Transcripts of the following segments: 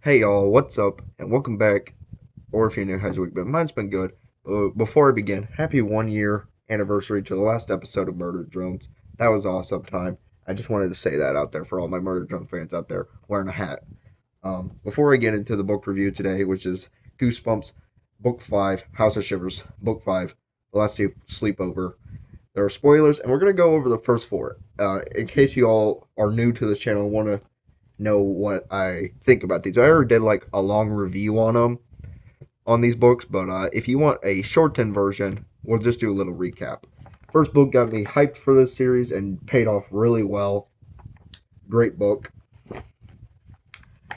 Hey y'all, what's up? And welcome back. Or if you're new, how's your week been? Mine's been good. Before I begin, happy 1 year anniversary to the last episode of Murder Drones. That was awesome time. I just wanted to say that out there for all my Murder Drone fans out there wearing a hat. Before I get into the book review today, which is Goosebumps, Book 5, House of Shivers, Book 5, The Last Sleepover. There are spoilers, and we're going to go over the first four. In case you all are new to this channel and want to know what I think about these. I already did like a long review on them on these books, but if you want a shortened version, we'll just do a little recap. First book got me hyped for this series and paid off really well. Great book,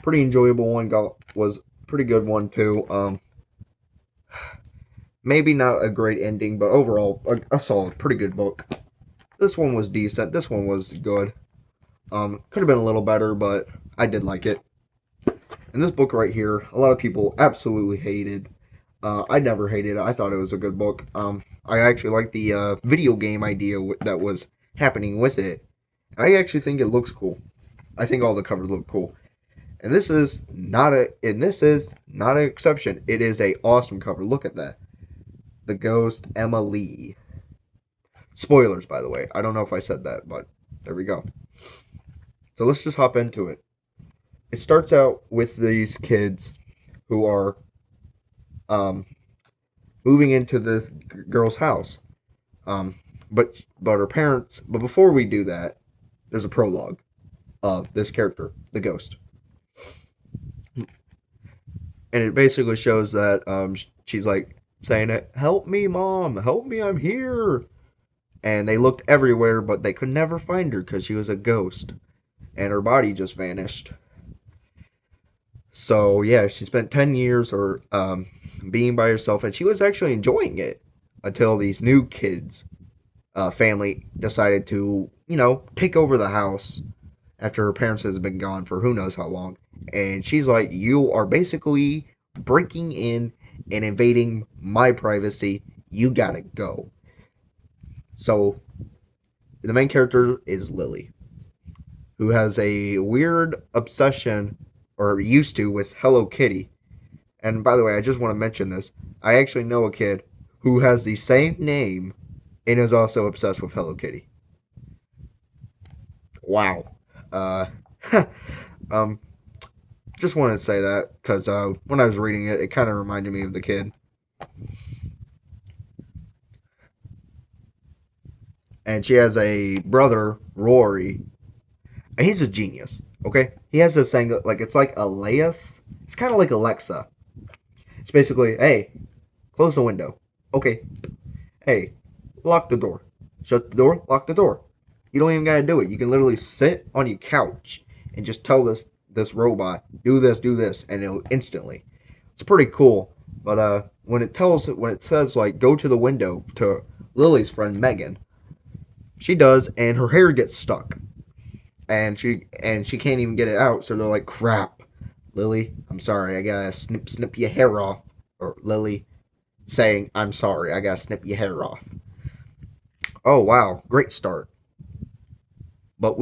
pretty enjoyable one. Was pretty good one too. Maybe not a great ending, but overall a solid, pretty good book. This one was decent. This one was good. Could have been a little better, but I did like it. And this book right here, a lot of people absolutely hated. I never hated it. I thought it was a good book. I actually like the video game idea that was happening with it. I actually think it looks cool. I think all the covers look cool. And this is not an exception. It is a awesome cover. Look at that. The Ghost Emma Lee. Spoilers, by the way. I don't know if I said that, but there we go. So let's just hop into it. It starts out with these kids who are moving into this girl's house. But her parents. But before we do that, there's a prologue of this character, the ghost, and it basically shows that she's like saying it, "Help me, mom! Help me! I'm here!" And they looked everywhere, but they could never find her because she was a ghost, and her body just vanished. So yeah, she spent 10 years or being by herself, and she was actually enjoying it until these new kids family decided to, take over the house after her parents has been gone for who knows how long. And she's like, "You are basically breaking in and invading my privacy. You gotta go." So the main character is Lily, who has a weird obsession, or used to, with Hello Kitty. And by the way, I just want to mention this. I actually know a kid who has the same name and is also obsessed with Hello Kitty. Wow. Uh, um, just wanted to say that because when I was reading it, it kind of reminded me of the kid. And she has a brother, Rory, and he's a genius. Okay, he has this thing like it's like Elias. It's kind of like Alexa. It's basically, hey, close the window. Okay, hey, lock the door. Shut the door. Lock the door. You don't even gotta do it. You can literally sit on your couch and just tell this robot, do this, and it'll instantly. It's pretty cool. But when it says like go to the window to Lily's friend Megan, she does, and her hair gets stuck, and she can't even get it out. So they're like, crap, Lily, I'm sorry, I gotta snip your hair off. Or Lily saying, I'm sorry, I gotta snip your hair off. Oh wow, great start. But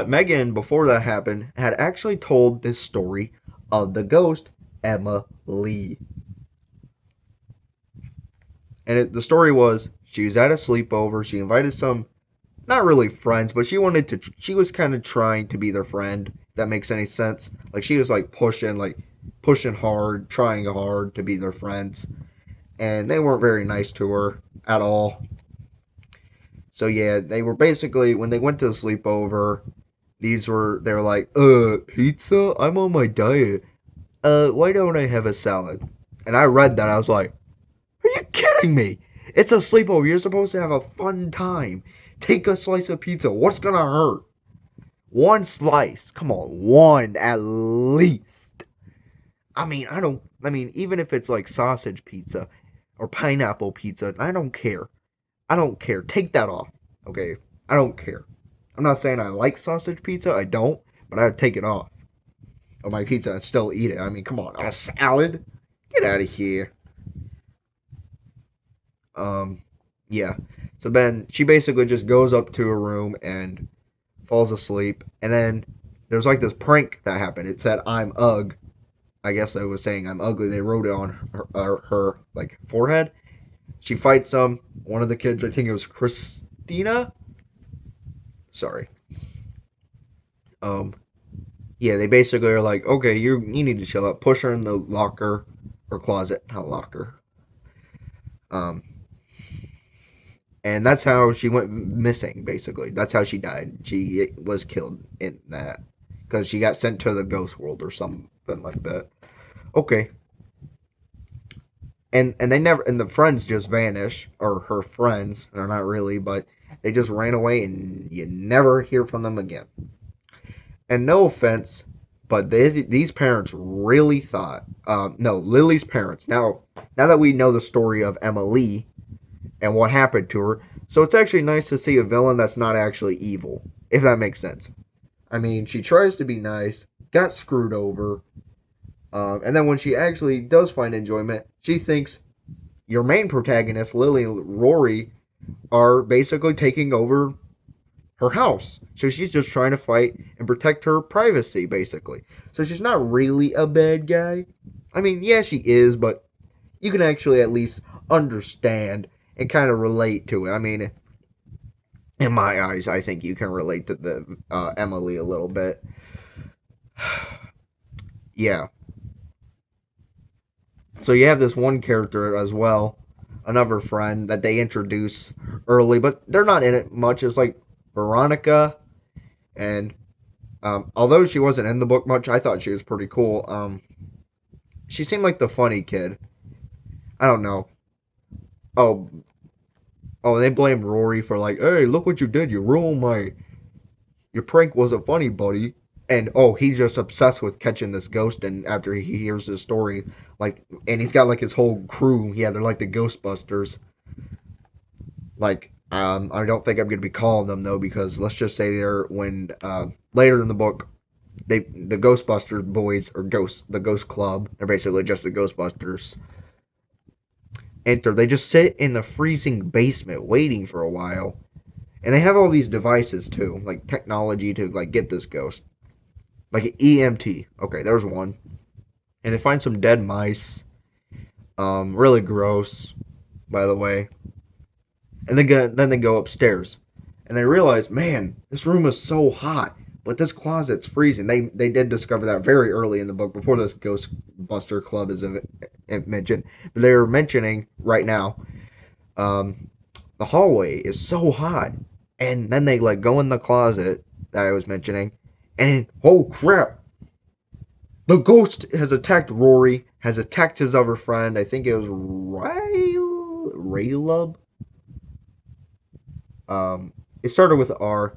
Megan, before that happened, had actually told this story of the ghost Emma Lee. And the story was she was at a sleepover. She invited some, not really friends, but she was kind of trying to be their friend. If that makes any sense. Like she was like pushing hard, trying hard to be their friends. And they weren't very nice to her at all. So yeah, they were basically, when they went to the sleepover, they were like, pizza? I'm on my diet. Why don't I have a salad? And I read that, I was like, are you kidding me? It's a sleepover. You're supposed to have a fun time. Take a slice of pizza. What's gonna hurt? One slice. Come on, one at least. Even if it's like sausage pizza or pineapple pizza, I don't care. I don't care. Take that off. Okay? I don't care. I'm not saying I like sausage pizza. I don't. But I'd take it off of my pizza and still eat it. I mean, come on. A salad? Get out of here. Yeah. So then she basically just goes up to her room and falls asleep. And then there's like this prank that happened. It said, I'm Ugg. I guess I was saying I'm ugly. They wrote it on her like forehead. She fights one of the kids. I think it was Christina. Sorry. Um, yeah, they basically are like, okay, you need to chill out. Push her in the locker or closet, not locker. Um, and that's how she went missing. Basically, that's how she died. She was killed in that because she got sent to the ghost world or something like that. Okay, and they never and the friends just vanish, or her friends. They're not really, but they just ran away, and you never hear from them again. And no offense, but these parents really thought, no, Lily's parents. Now that we know the story of Emily and what happened to her, so it's actually nice to see a villain that's not actually evil, if that makes sense. I mean, she tries to be nice, got screwed over, and then when she actually does find enjoyment, she thinks your main protagonist, Lily and Rory, are basically taking over her house. So she's just trying to fight and protect her privacy, basically. So she's not really a bad guy. I mean, yeah, she is, but you can actually at least understand and kind of relate to it. I mean, in my eyes, I think you can relate to the Emily a little bit. Yeah. So you have this one character as well, another friend that they introduce early, but they're not in it much. It's like Veronica, and although she wasn't in the book much, I thought she was pretty cool. She seemed like the funny kid. I don't know. Oh, oh, they blame Rory for like, hey, look what you did. You ruined your prank wasn't funny, buddy. And oh, he's just obsessed with catching this ghost. And after he hears the story, like, and he's got like his whole crew. Yeah, they're like the Ghostbusters. Like, I don't think I'm gonna be calling them though, because let's just say they're when later in the book, the Ghostbusters boys or ghosts, the Ghost Club. They're basically just the Ghostbusters. Enter. They just sit in the freezing basement waiting for a while, and they have all these devices too, like technology to like get this ghost, like an EMT. Okay, there's one, and they find some dead mice. Really gross, by the way. And then they go upstairs, and they realize, man, this room is so hot, but this closet's freezing. They did discover that very early in the book, before this Ghostbuster Club is mentioned. But they're mentioning right now, um, the hallway is so hot, and then they like go in the closet that I was mentioning, and oh crap, the ghost has attacked Rory, has attacked his other friend. I think it was Raylub. It started with R.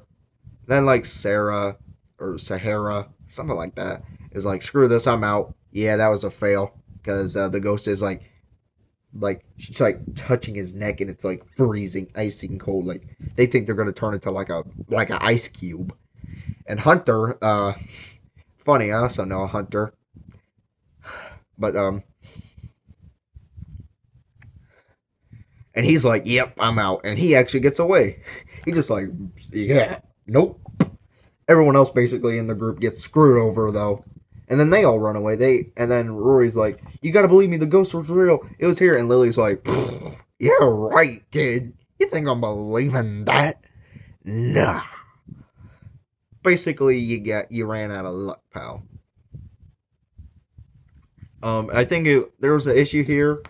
Then like Sarah or Sahara, something like that, is like, screw this, I'm out. Yeah, that was a fail because the ghost is like she's like touching his neck, and it's like freezing, icing cold. Like they think they're gonna turn into like an ice cube. And Hunter, funny, I also know a Hunter, but and he's like, yep, I'm out, and he actually gets away. He just like, yeah, nope. Everyone else basically in the group gets screwed over though. And then they all run away. And then Rory's like, "You gotta believe me, the ghost was real. It was here." And Lily's like, "Yeah, right, kid. You think I'm believing that? Nah." Basically, you ran out of luck, pal. I think there was an issue here.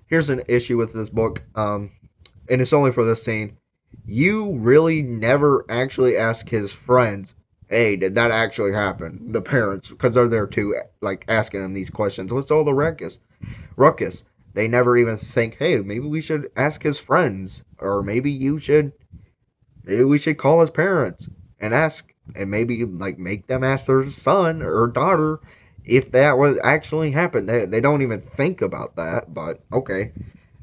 Here's an issue with this book. And it's only for this scene. You really never actually ask his friends, hey, did that actually happen? The parents, because they're there too, like asking him these questions. What's all the ruckus? They never even think, hey, maybe we should ask his friends, or maybe we should call his parents and ask, and maybe like make them ask their son or daughter if that was actually happened. They don't even think about that, but okay.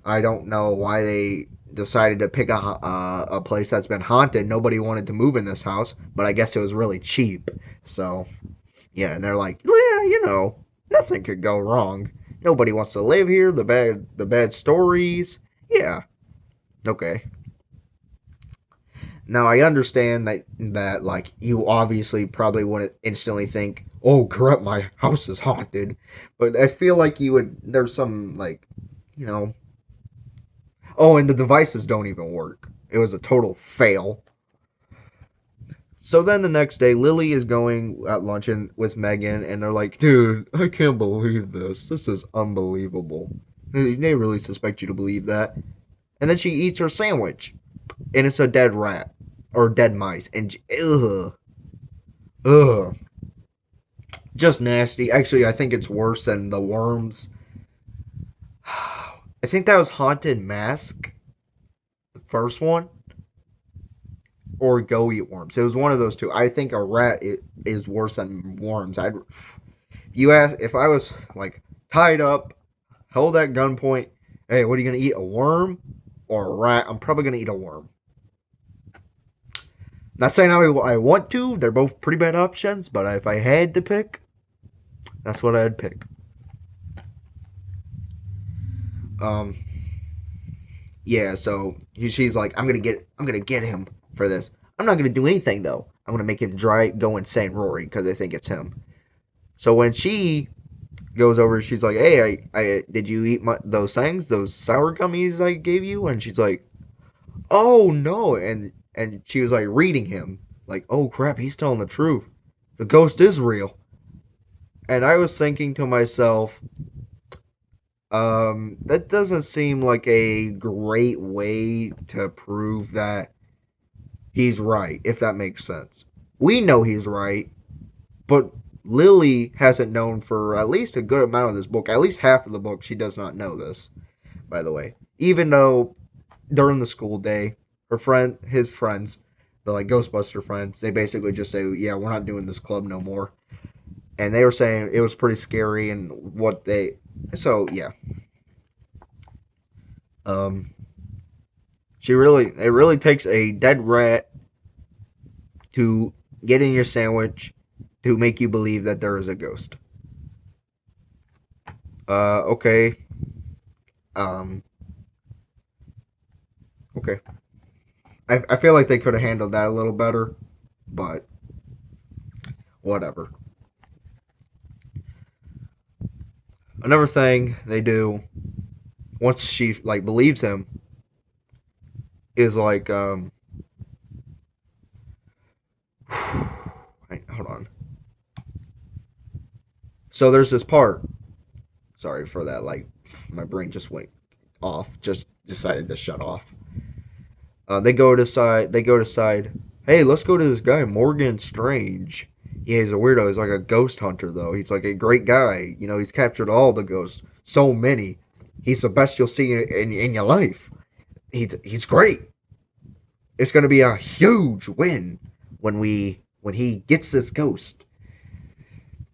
I don't know why they decided to pick a place that's been haunted. Nobody wanted to move in this house, but I guess it was really cheap. So, yeah, and they're like, yeah, nothing could go wrong. Nobody wants to live here. The bad stories. Yeah. Okay. Now I understand that like you obviously probably wouldn't instantly think, "Oh crap, my house is haunted," but I feel like you would. There's some like, you know, oh, and the devices don't even work. It was a total fail. So then the next day, Lily is going at luncheon with Megan, and they're like, "Dude, I can't believe this. This is unbelievable. They really suspect you to believe that." And then she eats her sandwich, and it's a dead rat or dead mice, and ugh, ugh, just nasty. Actually, I think it's worse than the worms. I think that was Haunted Mask, the first one, or Go Eat Worms. It was one of those two. I think a rat is worse than worms. You ask if I was like tied up, held at gunpoint. Hey, what are you gonna eat? A worm or a rat? I'm probably gonna eat a worm. Not saying I want to. They're both pretty bad options, but if I had to pick, that's what I'd pick. Um, yeah. So she's like, I'm gonna get him for this. I'm not gonna do anything though. I'm gonna make him go insane, Rory, because I think it's him. So when she goes over, she's like, "Hey, I did you eat those things, those sour gummies I gave you?" And she's like, "Oh no!" And she was like reading him, like, "Oh crap, he's telling the truth. The ghost is real." And I was thinking to myself, that doesn't seem like a great way to prove that he's right, if that makes sense. We know he's right, but Lily hasn't known for at least a good amount of this book. At least half of the book, she does not know this, by the way. Even though during the school day, his friends, the like Ghostbuster friends, they basically just say, "Yeah, we're not doing this club no more." And they were saying it was pretty scary and what they. So yeah, um, it really takes a dead rat to get in your sandwich to make you believe that there is a ghost. Okay. Um, okay. I feel like they could have handled that a little better, but whatever. Another thing they do once she like believes him is like hold on. So there's this part. Sorry for that. Like my brain just went off. Just decided to shut off. They go to side. They go to side. Hey, let's go to this guy Morgan Strange. Yeah, he's a weirdo. He's like a ghost hunter though. He's like a great guy. You know, he's captured all the ghosts. So many. He's the best you'll see in your life. He's great. It's gonna be a huge win when he gets this ghost.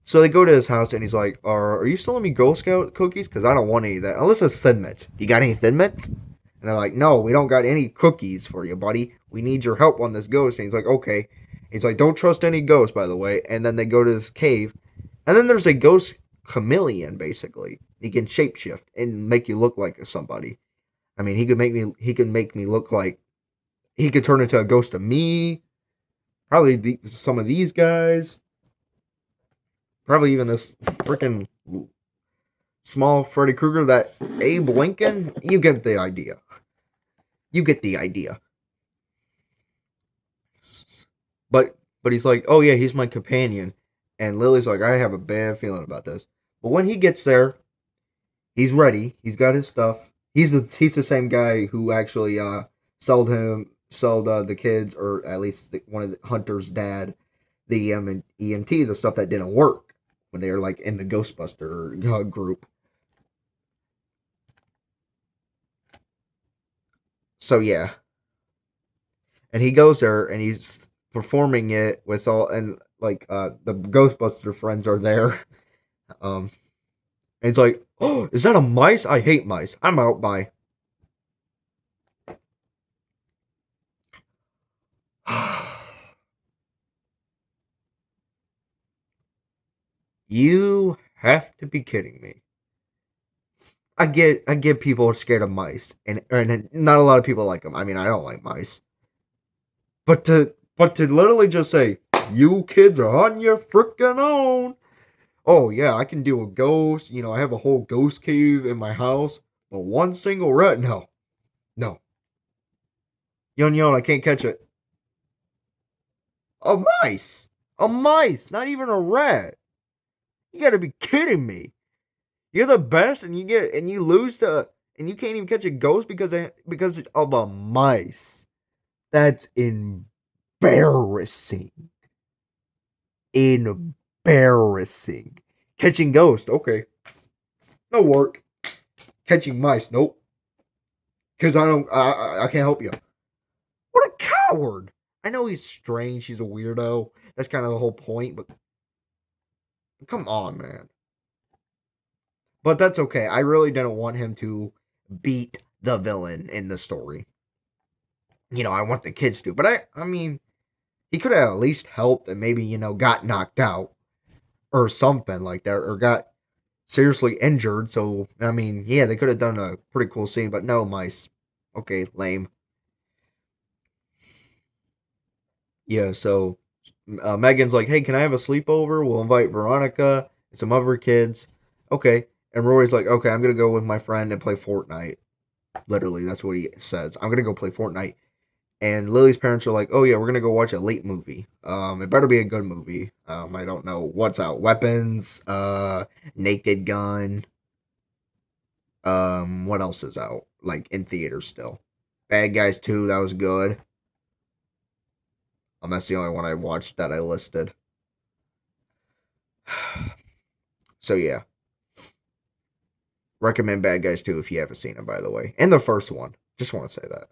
So they go to his house and he's like, "Are you selling me Girl Scout cookies? Because I don't want any of that. Unless it's Thin Mints. You got any Thin Mints?" And they're like, "No, we don't got any cookies for you, buddy. We need your help on this ghost." And he's like, "Okay." He's like, "Don't trust any ghosts, by the way." And then they go to this cave, and then there's a ghost chameleon. Basically, he can shapeshift and make you look like somebody. I mean, he could make me look like he could turn into a ghost of me. Probably some of these guys. Probably even this freaking small Freddy Krueger, that Abe Lincoln. You get the idea. You get the idea. But he's like, "Oh yeah, he's my companion," and Lily's like, "I have a bad feeling about this." But when he gets there, he's ready. He's got his stuff. He's the same guy who actually sold the kids, or at least one of the Hunter's dad, the EMT, the stuff that didn't work when they were like in the Ghostbuster group. So yeah, and he goes there and he's performing it with all, and like the Ghostbuster friends are there. Um, and he's like, "Oh, is that a mice? I hate mice. I'm out." By you have to be kidding me. I get people are scared of mice, and not a lot of people like them. I mean, I don't like mice. But to literally just say, you kids are on your freaking own. Oh yeah, I can deal with ghosts. I have a whole ghost cave in my house, but one single rat, no, no. I can't catch it. A mice, a mice, not even a rat. You gotta be kidding me. You're the best, and you lose to, and you can't even catch a ghost because of a mice. That's embarrassing. Embarrassing. Catching ghosts, okay, no work. Catching mice, nope. Because I can't help you. What a coward! I know he's strange. He's a weirdo. That's kind of the whole point. But come on, man. But that's okay. I really didn't want him to beat the villain in the story. I want the kids to. But I mean, he could have at least helped and maybe got knocked out or something like that, or got seriously injured. So I mean, yeah, they could have done a pretty cool scene. But no, mice. Okay, lame. Yeah, so Megan's like, hey, can I have a sleepover? We'll invite Veronica and some other kids. Okay. And Rory's like, okay, I'm going to go with my friend and play Fortnite. Literally, that's what he says. I'm going to go play Fortnite. And Lily's parents are like, oh, yeah, we're going to go watch a late movie. It better be a good movie. I don't know what's out. Weapons, Naked Gun. What else is out? Like in theaters still. Bad Guys 2, that was good. That's the only one I watched that I listed. So yeah, recommend Bad Guys 2 if you haven't seen it, by the way. And the first one. Just want to say that.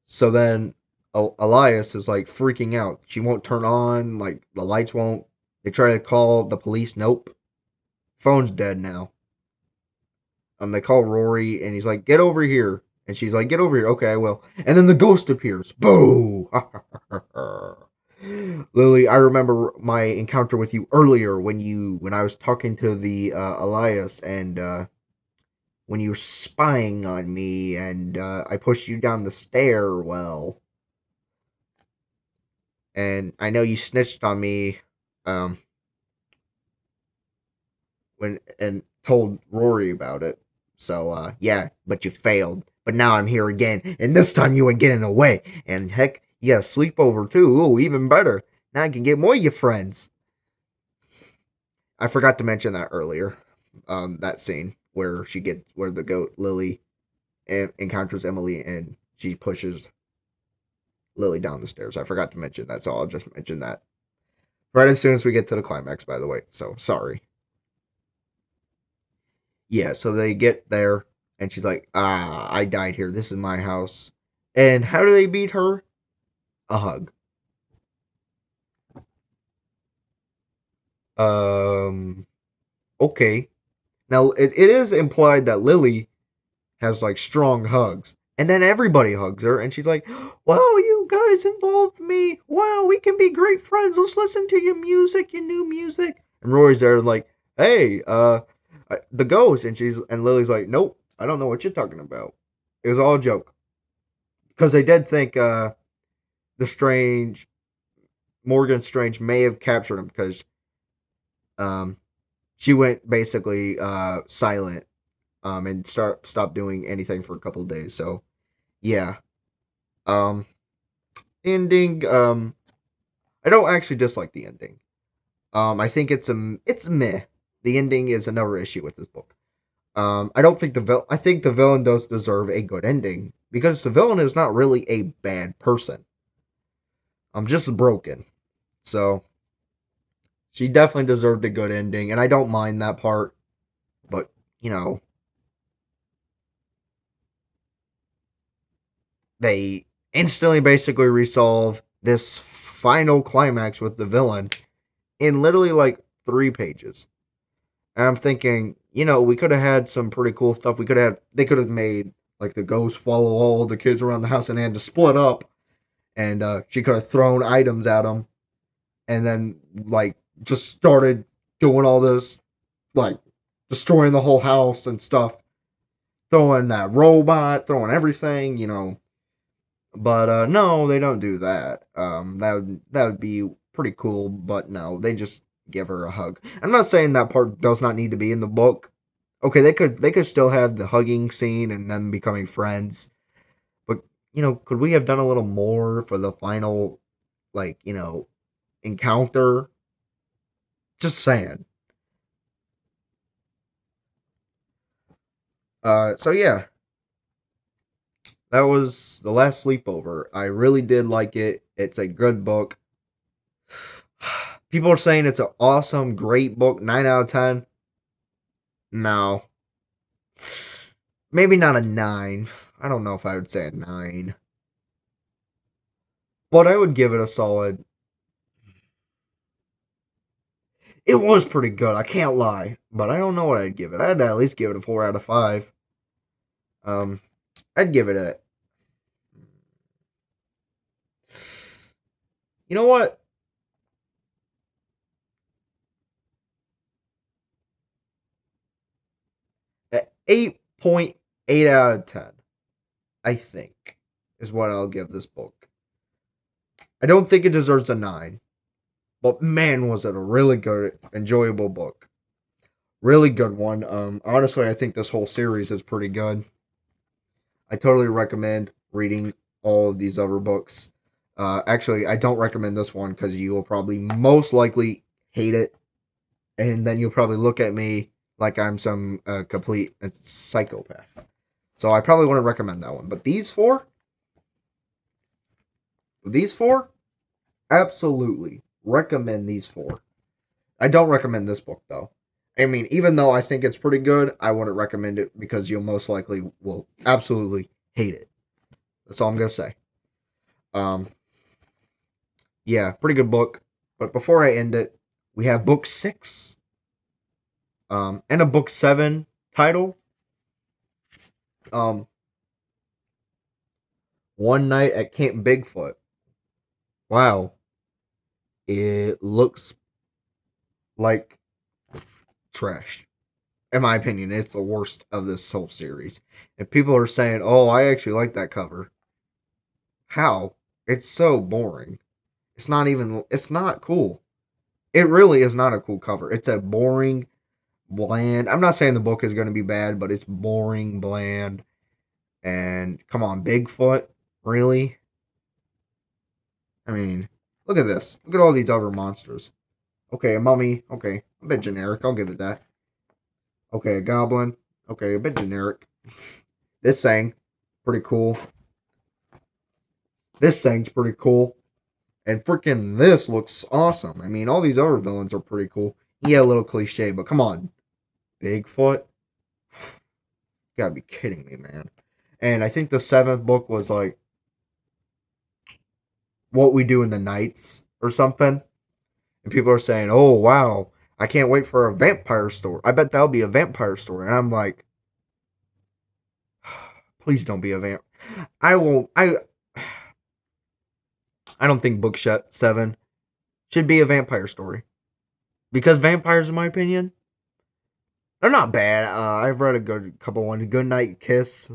So then Elias is like freaking out. She won't turn on, like the lights won't. They try to call the police. Nope. Phone's dead now. They call Rory and he's like, get over here. And she's like, get over here. Okay, I will. And then the ghost appears. Boo! Lily, I remember my encounter with you earlier when I was talking to the Elias and when you were spying on me and I pushed you down the stairwell. And I know you snitched on me um, when and told Rory about it. So yeah, but you failed. But now I'm here again, and this time you ain't getting away. And heck, you got a sleepover too. Ooh, even better. Now I can get more of your friends. I forgot to mention that earlier. That scene where the goat Lily encounters Emily and she pushes Lily down the stairs. I forgot to mention that, so I'll just mention that right as soon as we get to the climax. By the way, so sorry. Yeah, so they get there and she's like, I died here. This is my house. And how do they beat her? A hug. Um. Okay. Now it is implied that Lily has like strong hugs. And then everybody hugs her, and she's like, wow, you guys involved me. Wow, we can be great friends. Let's listen to your new music. And Rory's there, like, hey, the ghost. And Lily's like, nope, I don't know what you're talking about. It was all a joke. Because they did think the Strange, Morgan Strange may have captured him because um, she went basically silent and stopped doing anything for a couple of days. So, yeah. Um, ending. I don't actually dislike the ending. I think it's meh. The ending is another issue with this book. I don't think I think the villain does deserve a good ending because the villain is not really a bad person. I'm just broken. So she definitely deserved a good ending, and I don't mind that part. But you know, they instantly basically resolve this final climax with the villain in literally like 3 pages. And I'm thinking, we could have had some pretty cool stuff. They could have made like the ghost follow all the kids around the house and they had to split up. And she could have thrown items at them and then like just started doing all this, like destroying the whole house and stuff, throwing that robot, throwing everything, But no, they don't do that. That would be pretty cool, but no, they just give her a hug. I'm not saying that part does not need to be in the book. Okay, they could still have the hugging scene and them becoming friends. But could we have done a little more for the final, like, encounter? Just saying. So yeah, that was the last sleepover. I really did like it. It's a good book. People are saying it's an awesome, great book. 9 out of 10. No, maybe not a 9. I don't know if I would say a 9, but I would give it a solid. It was pretty good. I can't lie, but I don't know what I'd give it. I'd at least give it a 4 out of 5. Um, I'd give it a. You know what? A 8.8 out of 10. I think is what I'll give this book. I don't think it deserves a 9, but man, was it a really good, enjoyable book. Really good one. Honestly, I think this whole series is pretty good. I totally recommend reading all of these other books. Actually, I don't recommend this one because you will probably most likely hate it, and then you'll probably look at me like I'm some complete psychopath. So I probably wouldn't recommend that one. But these four, absolutely recommend these four. I don't recommend this book though. I mean, even though I think it's pretty good, I wouldn't recommend it because you'll most likely will absolutely hate it. That's all I'm gonna say. Um, yeah, pretty good book. But before I end it, we have book 6, and a book 7 title. Um, One Night at Camp Bigfoot. Wow, it looks like trash. In my opinion, it's the worst of this whole series. And people are saying, "Oh, I actually like that cover." How? It's so boring. It's not even. It's not cool. It really is not a cool cover. It's a boring, bland. I'm not saying the book is going to be bad, but it's boring, bland. And come on, Bigfoot, really? I mean, look at this. Look at all these other monsters. Okay, a mummy. Okay, a bit generic. I'll give it that. Okay, a goblin. Okay, a bit generic. This thing, pretty cool. This thing's pretty cool. And freaking this looks awesome. I mean, all these other villains are pretty cool. Yeah, a little cliche, but come on. Bigfoot? You gotta be kidding me, man. And I think the 7th book was like What We Do in the Nights or something. And people are saying, "Oh wow, I can't wait for a vampire story. I bet that'll be a vampire story." And I'm like, please don't be a vamp. I won't. I don't think book 7 should be a vampire story because vampires, in my opinion, they're not bad. I've read a good couple ones. Good Night Kiss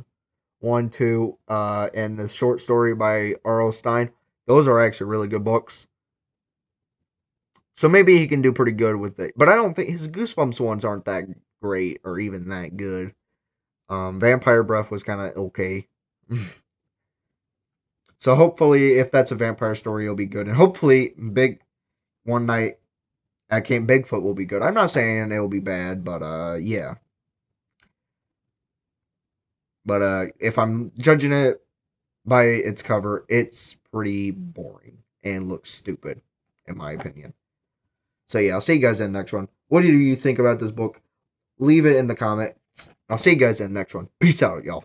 1, 2, and the short story by R.L. Stein. Those are actually really good books. So maybe he can do pretty good with it. But I don't think his Goosebumps ones aren't that great or even that good. Vampire Breath was kind of okay. So hopefully, if that's a vampire story, it'll be good. And hopefully, Big One Night at Camp Bigfoot will be good. I'm not saying it will be bad, but yeah. But if I'm judging it by its cover, it's pretty boring and looks stupid, in my opinion. So yeah, I'll see you guys in the next one. What do you think about this book? Leave it in the comments. I'll see you guys in the next one. Peace out, y'all.